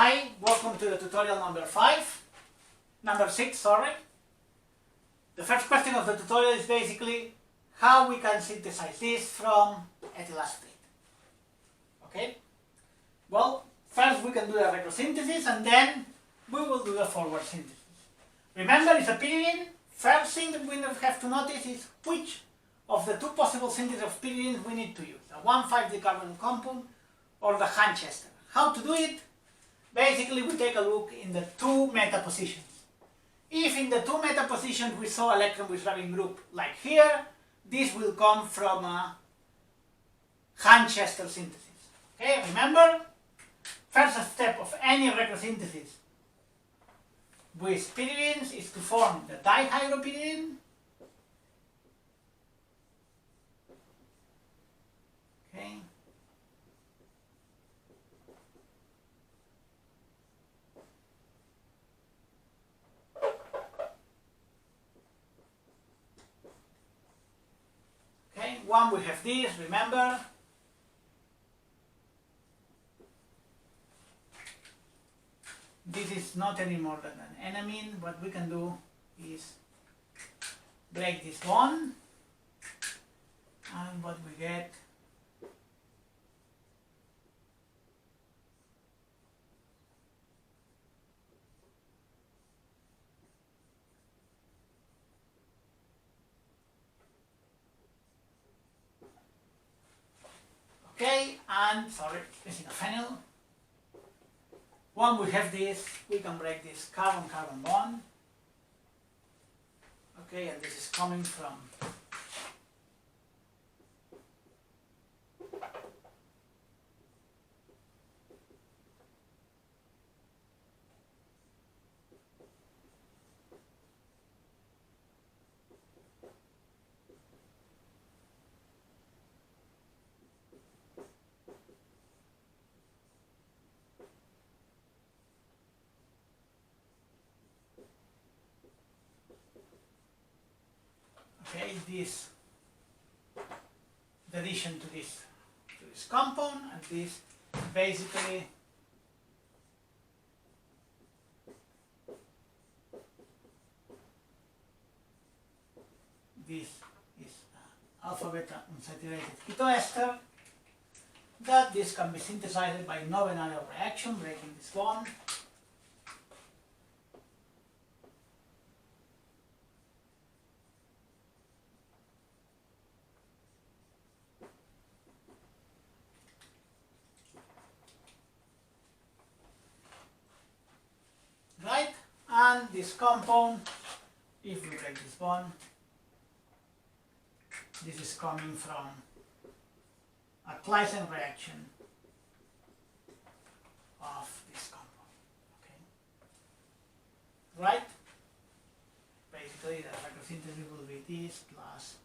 Hi, welcome to the tutorial number 6, sorry. The first question of the tutorial is basically how we can synthesize this from ethyl acetate. Okay? Well, first we can do the retrosynthesis and then we will do the forward synthesis. Remember, it's a pyridine. First thing that we have to notice is which of the two possible syntheses of pyridines we need to use, the 1,5-dicarbonyl compound or the Hanchester. How to do it? Basically, we take a look in the two meta positions. If in the two meta positions we saw electron withdrawing group, like here, this will come from a Hanchester synthesis. Okay, remember, first step of any retrosynthesis with pyridines is to form the dihydropyridine. Okay. Okay, one we have this, remember. This is not any more than an enamine. What we can do is break this bond, and what we get okay, and sorry, missing a phenyl. When we have this, we can break this carbon-carbon bond. Okay, and this is coming from okay, this the addition to this compound, and this basically this is alpha beta unsaturated ketoester that this can be synthesized by Novenaro reaction, breaking this bond. Right? And this compound, if we break this bond, this is coming from a Claisen reaction of this compound. Okay? Right? Basically, the retrosynthesis will be this plus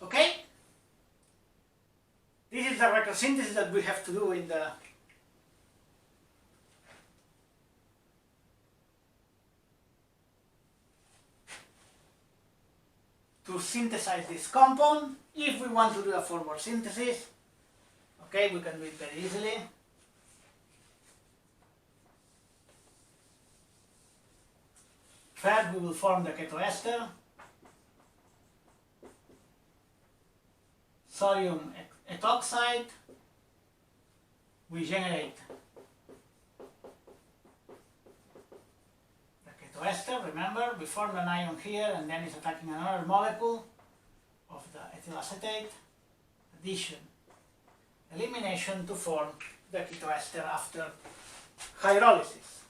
okay? This is the retrosynthesis that we have to do in the to synthesize this compound. If we want to do a forward synthesis, okay, we can do it very easily. First, we will form the ketoester. Sodium ethoxide, we generate the ketoester. Remember, we formed an ion here and then it's attacking another molecule of the ethyl acetate. Addition, elimination to form the ketoester after hydrolysis.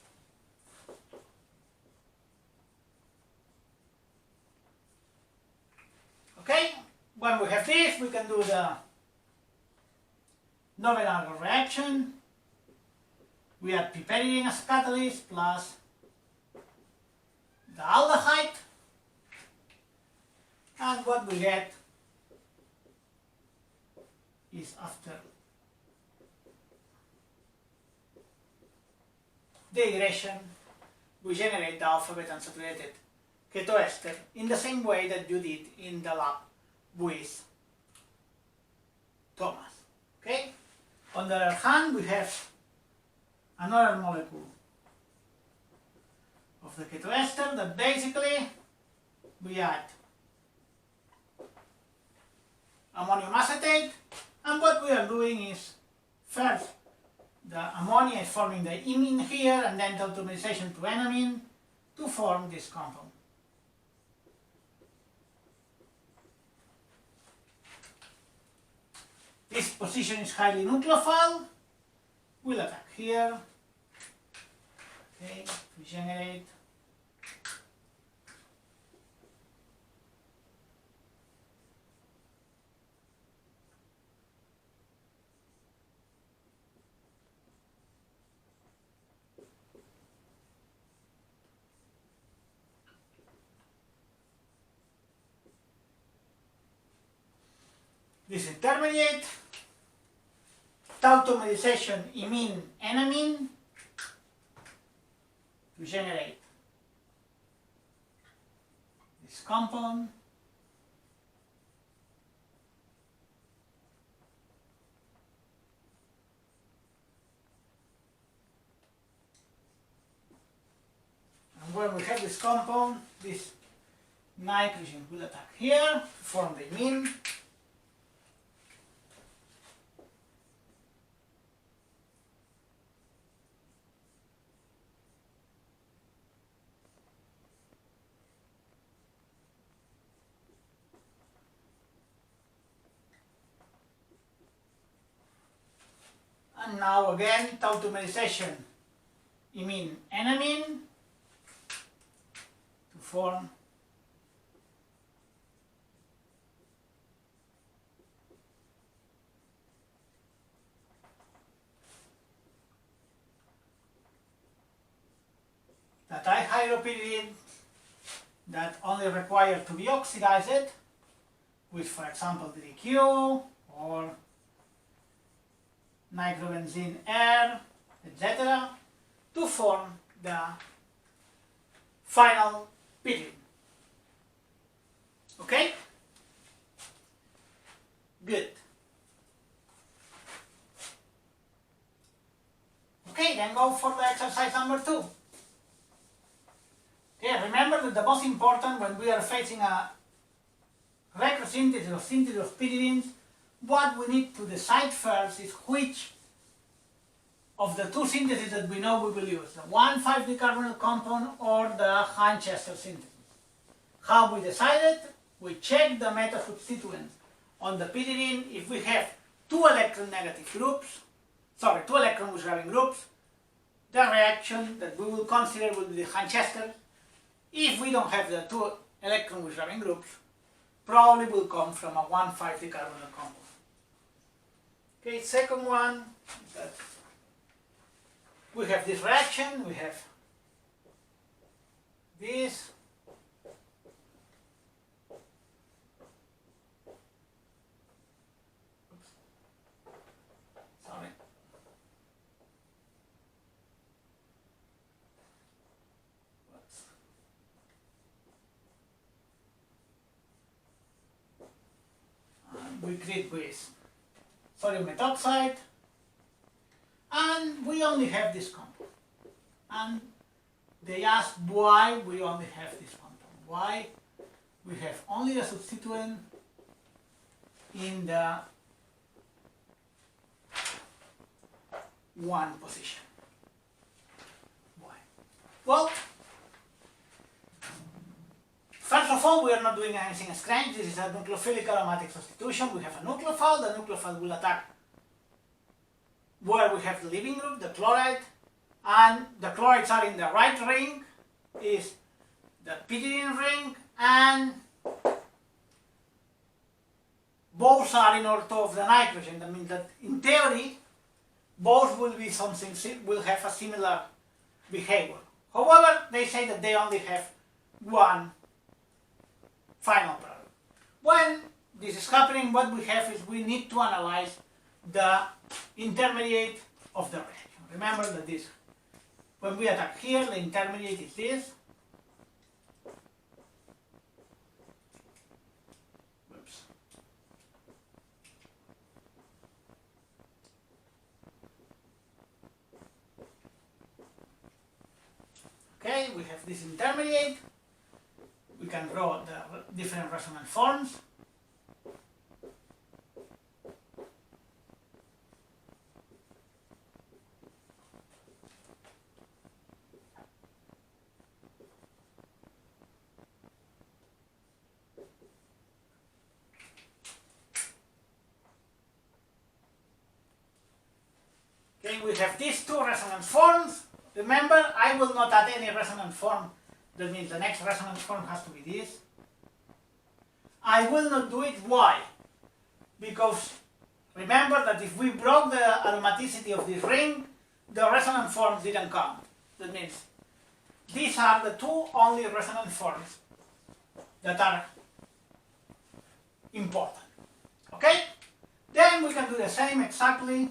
Okay? When we have this, we can do the Novenaro reaction. We add piperidine as catalyst plus the aldehyde, and what we get is, after dehydration, we generate the alpha beta unsaturated ketoester in the same way that you did in the lab with Thomas. Okay? On the other hand, we have another molecule of the ketoester that basically we add ammonium acetate, and what we are doing is first the ammonia is forming the imine here, and then tautomerization to enamine to form this compound. This position is highly nucleophile. We'll attack here. Okay, regenerate. This intermediate, tautomerization imine enamine to generate this compound. And when we have this compound, this nitrogen will attack here to form the imine. And now again, tautomerization imine enamine to form the dihydropyridine that only require to be oxidized with, for example, DDQ or nitrobenzene air, etc., to form the final pyridine. Okay? Good. Okay, then go for the exercise number 2. Okay, remember that the most important when we are facing a retrosynthesis or synthesis of pyridines, what we need to decide first is which of the two syntheses that we know we will use, the 1,5-dicarbonyl compound or the Hanchester synthesis. How we decided? We check the meta-substituents on the pyridine. If we have two electron withdrawing groups, the reaction that we will consider will be the Hanchester. If we don't have the two electron withdrawing groups, probably will come from a 1,5-dicarbonyl compound. Okay, second one, that we have this reaction, we have this. Oops. Sorry. Whoops. And we treat with sodium methoxide, and we only have this compound. And they ask why we only have this compound. Why we have only a substituent in the 1 position. Why? Well, first of all, we are not doing anything strange. This is a nucleophilic aromatic substitution. We have a nucleophile. The nucleophile will attack where we have the leaving group, the chloride, and the chlorides are in the right ring, is the pyridine ring, and both are in ortho of the nitrogen. That means that in theory, both will be will have a similar behavior. However, they say that they only have one final product. When this is happening, what we have is we need to analyze the intermediate of the reaction. Remember that this, when we attack here, the intermediate is this. Okay, we have this intermediate. We can draw the different resonant forms. Okay, we have these two resonant forms. Remember, I will not add any resonant form. That means the next resonant form has to be this. I will not do it. Why? Because remember that if we broke the aromaticity of this ring, the resonant forms didn't count. That means these are the two only resonant forms that are important. Okay? Then we can do the same exactly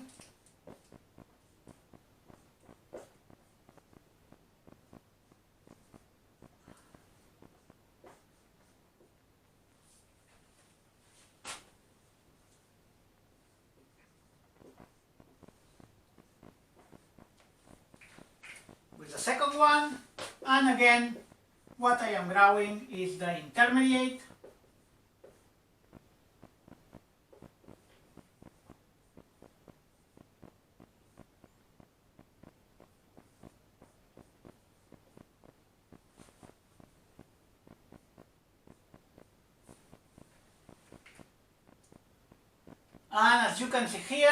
with the second one. And again, what I am drawing is the intermediate. And as you can see here,